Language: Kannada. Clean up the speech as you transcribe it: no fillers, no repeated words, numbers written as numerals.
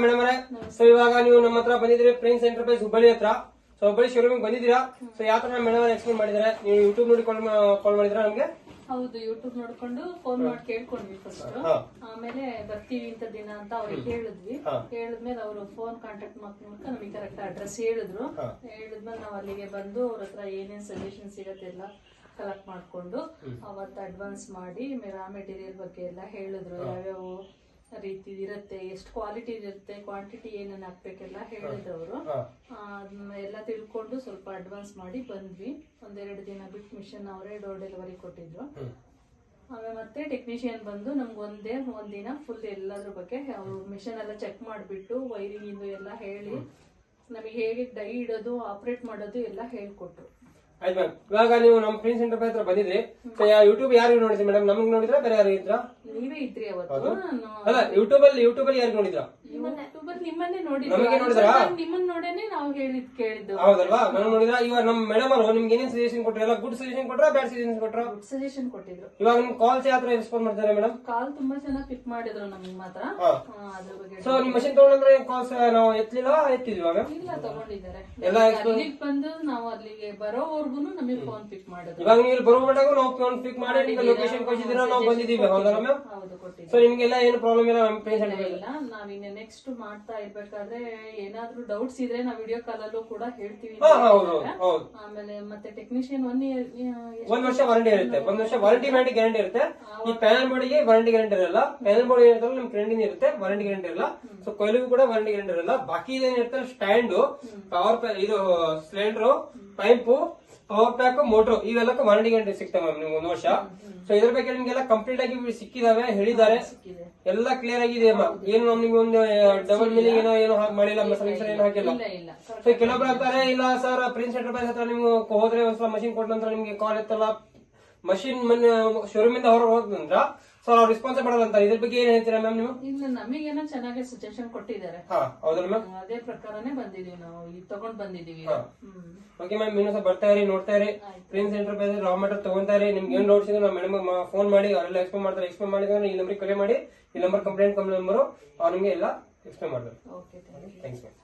ಮೇಡಮ್ ಅವರೇ. ಸೊ ಇವಾಗ ನೀವು ನಮ್ಮ ಹತ್ರ ಬಂದಿದ್ರಿ ಪ್ರಿನ್ಸ್ ಎಂಟರ್ಪ್ರೈಸ್ ಹುಬ್ಬಳ್ಳಿ ಹತ್ರ. ಸೊ ಹುಬ್ಬಳ್ಳಿ ಶೋರೂಮ್ ಬಂದಿದ್ದೀರಾ. ಸೊ ಯಾವ ತರ ಮೇಡಮ್ ಅವರೇ ಎಕ್ಸ್ಪ್ಲೇನ್ ಮಾಡಿದ್ದಾರೆ. ನೀವು ಯೂಟ್ಯೂಬ್ ನೋಡಿ ಕಾಲ್ ಮಾಡಿದ್ರಾ ನಮ್ಗೆ? ಹೌದು, ಯೂಟ್ಯೂಬ್ ನೋಡ್ಕೊಂಡು ಫೋನ್ ಮಾಡಿ ಕೇಳ್ಕೊಂಡ್ವಿ ಫಸ್ಟ್. ಆಮೇಲೆ ಬರ್ತೀವಿ ಇಂತ ದಿನ ಅಂತ ಅವ್ರಿಗೆ ಹೇಳಿದ್ವಿ. ಹೇಳಿದ್ಮೇಲೆ ಅವರು ಫೋನ್ ಕಾಂಟ್ಯಾಕ್ಟ್ ಮಾಡ್ಕೊಂಡು ನಮಗೆ ಕರೆಕ್ಟ್ ಅಡ್ರೆಸ್ ಹೇಳಿದ್ರು. ಹೇಳಿದ್ಮೇಲೆ ನಾವ್ ಅಲ್ಲಿಗೆ ಬಂದು ಅವ್ರ ಹತ್ರ ಏನೇನ್ ಸಜೆಷನ್ ಸಿಗತ್ತೆ ಎಲ್ಲ ಕಲೆಕ್ಟ್ ಮಾಡ್ಕೊಂಡು ಅವತ್ತು ಅಡ್ವಾನ್ಸ್ ಮಾಡಿ ರಾ ಮೆಟೀರಿಯಲ್ ಬಗ್ಗೆ ಎಲ್ಲ ಹೇಳಿದ್ರು. ಯಾವ್ಯಾವ ರೀತಿ ಇರುತ್ತೆ, ಎಷ್ಟು ಕ್ವಾಲಿಟಿ ಇರುತ್ತೆ, ಕ್ವಾಂಟಿಟಿ ಏನೇನ್ ಹಾಕ್ಬೇಕೆಲ್ಲ ಹೇಳಿದವರು. ಎಲ್ಲ ತಿಳ್ಕೊಂಡು ಸ್ವಲ್ಪ ಅಡ್ವಾನ್ಸ್ ಮಾಡಿ ಬಂದ್ವಿ. ಒಂದೆರಡು ದಿನ ಬಿಟ್ಟು ಮಿಷನ್ ಅವರೇ ಡೋರ್ ಡೆಲಿವರಿ ಕೊಟ್ಟಿದ್ರು. ಆಮೇಲೆ ಮತ್ತೆ ಟೆಕ್ನಿಷಿಯನ್ ಬಂದು ನಮ್ಗೆ ಒಂದಿನ ಫುಲ್ ಎಲ್ಲದ್ರ ಬಗ್ಗೆ ಅವರು ಮಿಷನ್ ಎಲ್ಲ ಚೆಕ್ ಮಾಡಿಬಿಟ್ಟು ವೈರಿಂಗ್ ಇಂದು ಎಲ್ಲ ಹೇಳಿ ನಮಗೆ ಹೇಗೆ ಡೈ ಇಡೋದು ಆಪರೇಟ್ ಮಾಡೋದು ಎಲ್ಲ ಹೇಳ್ಕೊಟ್ರು. ಆಯ್ತು ಮ್ಯಾಮ್. ಇವಾಗ ನೀವು ನಮ್ಮ ಪ್ರಿನ್ಸ್ ಎಂಟರ್ಪ್ರೈಸ್ ಹತ್ರ ಬಂದಿದ್ರಿ. ಯೂಟ್ಯೂಬ್ ಯಾರು ನೋಡಿದ್ರಿ ಮೇಡಮ್? ನಮ್ಗೆ ನೋಡಿದ್ರಾ ಬೇರೆ ಯಾರು ಇದ್ರಾ? ನೀವೇ ಇದ್ರಿ ಅವತ್ತು. ಅಲ್ಲ, ಯೂಟ್ಯೂಬ್ ಅಲ್ಲಿ ಯಾರು ನೋಡಿದ್ರಾ? ನಿಮ್ಮನ್ನೇ ನೋಡಿದ್ರಾ? ನಿಮ್ಮನ್ನ ನೋಡೇನೆ ನಾವು ಕೇಳಿದ್ದು. ಹೌದಲ್ವಾ? ನಾನು ನೋಡಿದ್ರ. ಇವಾಗ ನಮ್ಮ ಮೇಡಮ್ ಅವರು ನಿಮ್ಗೆ ಏನೇನ್ ಸಜೆಷನ್ ಕೊಟ್ರು? ಎಲ್ಲ ಗುಡ್ ಸಜೆಷನ್ ಕೊಟ್ರ, ಬ್ಯಾಡ್ ಸಜೆಷನ್ ಕೊಟ್ರ? ಗುಡ್ ಸಜೆಷನ್ ಕೊಟ್ಟಿದ್ರು. ಇವಾಗ ನಿಮ್ ಕಾಲ್ಸ್ ಯಾವ ತರ ರೆಸ್ಪಾನ್ಸ್ ಮಾಡ್ತಾರೆ ಮೇಡಮ್? ಕಾಲ್ ತುಂಬಾ ಚೆನ್ನಾಗಿ ಪಿಕ್ ಮಾಡಿದ್ರು ನಮ್ಗೆ ಮಾತ್ರ. ಅದ್ರ ಬಗ್ಗೆ ಸೊ ನಿಮ್ ಮಷಿನ್ ತಗೊಂಡ್ರೆ ಕಾಲ್ಸ್ ನಾವು ಎತ್ತಲಿಲ್ಲ, ಎತ್ತಿದ್ವಿ ಮ್ಯಾಮ್? ಇಲ್ಲ, ತಗೊಂಡಿದ್ದಾರೆ. ಎಲ್ಲ ಅಲ್ಲಿಗೆ ಬಂದು ನಾವು ಅಲ್ಲಿಗೆ ಬರೋವರೆಗೂ ನಮಗೆ ಫೋನ್ ಪಿಕ್ ಮಾಡಿದ್ರು. ಇವಾಗ ನೀವು ಬರೋವಾಗ ನಾವು ಫೋನ್ ಪಿಕ್ ಮಾಡಿ ನಿಮ್ಗೆ ಲೊಕೇಶನ್ ಕಳಿಸಿದ್ರೆ ನಾವು ಬಂದಿದ್ದೀವಿ. ಹೌದಲ್ಲ ಮ್ಯಾಮ್? ಹೌದು, ಕೊಟ್ಟಿದ್ದೀವಿ. ಸೊ ನಿಮ್ಗೆಲ್ಲ ಏನು ಪ್ರಾಬ್ಲಮ್ ಇಲ್ಲ ನಮ್ಮ ಪ್ರಿನ್ಸ್ ಎಂಟರ್ಪ್ರೈಸ್ ಇಲ್ಲ. ನಾವಿನ್ನ ನೆಕ್ಸ್ಟ್ ಮಾಡ್ತಾ ಇರ್ಬೇಕಾದ್ರೆ ಏನಾದ್ರೂ ಡೌಟ್ಸ್ ಇದ್ರೆ ನಾವು ವಿಡಿಯೋ ಕಾಲ್ ಅಲ್ಲೂ ಕೂಡ ಹೇಳ್ತೀವಿ. ಆಮೇಲೆ ಮತ್ತೆ ಟೆಕ್ನಿಷಿಯನ್ 1 ವರ್ಷ ವಾರಂಟಿ ಇರುತ್ತೆ. 1 ವರ್ಷ ವಾರಂಟಿ ಗ್ಯಾರಂಟಿ ಇರುತ್ತೆ. ಈ ಪ್ಯಾನಲ್ ಬೋರ್ಡ್ಗೆ ವಾರಂಟಿ ಗ್ಯಾರಂಟಿ ಇರಲ್ಲ. ಪ್ಯಾನಲ್ ಬೋರ್ಡ್ ಏನಿರ್ತಲ್ಲ ನಿಮ್ ಟ್ರೆಂಡಿಂಗ್ ಇರುತ್ತೆ, ವಾರಂಟಿ ಗ್ಯಾರಂಟಿ ಇರಲ್ಲ. ಸೊ ಕೊಯ್ಲಿಗೂ ಕೂಡ ವಾರಂಟಿ ಗ್ಯಾರಂಟಿ ಇರಲ್ಲ. ಬಾಕಿ ಏನಿರುತ್ತೆ ಸ್ಟ್ಯಾಂಡ್, ಪವರ್ ಇದು cylinder, pipe, power pack, motor ಇವೆಲ್ಲಕ್ಕೂ ವಾರಂಟಿ ಗ್ಯಾರಂಟಿ ಸಿಗ್ತವೆ ಮ್ಯಾಮ್ ನಿಮ್ಗೆ 1 ವರ್ಷ. ಸೊ ಇದ್ರ ಬಗ್ಗೆ ನಿಮ್ಗೆಲ್ಲ ಕಂಪ್ಲೀಟ್ ಆಗಿ ಸಿಕ್ಕಿದಾವೆ, ಹೇಳಿದ್ದಾರೆ, ಎಲ್ಲ ಕ್ಲಿಯರ್ ಆಗಿದೆ ಮ್ಯಾಮ್. ಏನು ನಿಮ್ಗೆ ಒಂದು ಡಬಲ್ ಮೀನಿಂಗ್ ಏನೋ ಮಾಡಿಲ್ಲ, ಮಸಾಲೆ ಏನೋ ಹಾಕಿಲ್ಲ. ಸೊ ಕೆಲವೊಬ್ರು ಅಂತಾರೆ ಇಲ್ಲ ಸರ್ ಪ್ರಿನ್ಸ್ ಎಂಟರ್ಪ್ರೈಸ್ ಹತ್ರ ನೀವು ಹೋದ್ರೆ ಒಂದ್ಸಲ ಮಷಿನ್ ಕೊಟ್ಟ ನಂತರ ನಿಮ್ಗೆ ಕಾಲ್ ಎತ್ತಲ್ಲ, ಮಷಿನ್ ಶೋರೂಮ್ ಇಂದ ಹೊರಗೆ ಹೋದ್ನಂದ್ರ ಸರ್ ಅವ್ರು ರೆಸ್ಪಾನ್ಸ್ ಮಾಡಲ್ಲ ಅಂತ. ಇದ್ರ ಬಗ್ಗೆ ಏನ್ ಹೇಳ್ತೀರಾ ಮ್ಯಾಮ್ ನೀವು? ಇಲ್ಲ, ನಮಗೇನೋ ಚೆನ್ನಾಗಿ ಸಜೆಷನ್ ಕೊಟ್ಟಿದ್ದಾರೆ. ಹೌದಲ್ಲ ಮ್ಯಾಮ್? ಅದೇ ಪ್ರಕಾರನೇ ಬಂದಿದೀವಿ ನಾವು, ತಗೊಂಡ್ ಬಂದಿದೀವಿ. ಓಕೆ ಮ್ಯಾಮ್, ಇನ್ನೊಂದ್ಸಲ ಬರ್ತಾ ಇರಿ, ನೋಡ್ತಾ ಇರಿ. ಪ್ರಿನ್ಸ್ ಎಂಟರ್ಪ್ರೈಸ್ ರಾ ಮೆಟೀರಿಯಲ್ ತಗೊಂತಾ ಇರಿ. ನಿಮ್ಗೆ ಏನ್ ಡೌಟ್ಸ್ ಇದೆ ನಾವು ಮೇಡಮ್ ಫೋನ್ ಮಾಡಿ ಅವರೆಲ್ಲ ಎಕ್ಸ್ಪ್ಲೇನ್ ಮಾಡ್ತಾರೆ. ಎಕ್ಸ್ಪ್ಲೇನ್ ಮಾಡಿದ್ರೆ ಈ ನಂಬರ್ ಕರೆ ಮಾಡಿ. ಈ ನಂಬರ್ ಕಂಪ್ಲೇಂಟ್ ನಂಬರ್ ಅವ್ರು ನಿಮ್ಗೆ ಎಲ್ಲ ಎಕ್ಸ್ಪ್ಲೇನ್ ಮಾಡ್ತಾರೆ. Okay, thanks ma'am.